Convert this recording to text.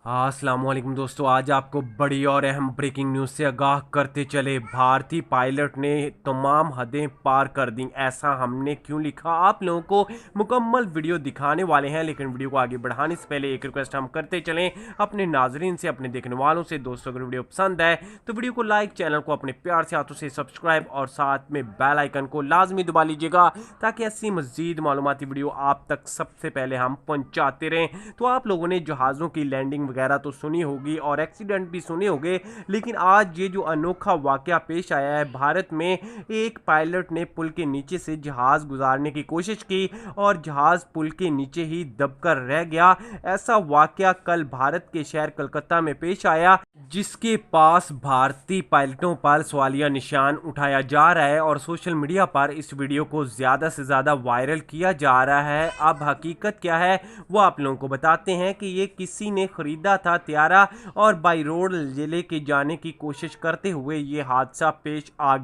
हाँ, अस्सलाम वालेकुम दोस्तों। आज आपको बड़ी और अहम ब्रेकिंग न्यूज़ से आगाह करते चले। भारतीय पायलट ने तमाम हदें पार कर दी। ऐसा हमने क्यों लिखा, आप लोगों को मुकम्मल वीडियो दिखाने वाले हैं। लेकिन वीडियो को आगे बढ़ाने से पहले एक रिक्वेस्ट हम करते चलें अपने नाजरीन से, अपने देखने वालों से। दोस्तों, अगर वीडियो पसंद है तो वीडियो को लाइक, चैनल को अपने प्यार से हाथों से सब्सक्राइब और साथ में बेल आइकन को लाजमी दबा लीजिएगा, ताकि ऐसी मजीद मालूमाती वीडियो आप तक सबसे पहले हम पहुँचाते रहें। तो आप लोगों ने जहाज़ों की लैंडिंग वगैरह तो सुनी होगी और एक्सीडेंट भी सुने होंगे, लेकिन आज ये जो अनोखा वाकया पेश आया है भारत में, एक पायलट ने पुल के नीचे से जहाज गुजारने की कोशिश की और जहाज पुल के नीचे ही दबकर रह गया। ऐसा वाकया कल भारत के शहर कलकत्ता में पेश आया, जिसके पास भारतीय पायलटों पर सवालिया निशान उठाया जा रहा है और सोशल मीडिया पर इस वीडियो को ज़्यादा से ज़्यादा वायरल किया जा रहा है। अब हकीकत क्या है वो आप लोगों को बताते हैं कि ये किसी ने ख़रीदा था त्यारा और बाई रोड लेके जाने की कोशिश करते हुए ये हादसा पेश आ गया।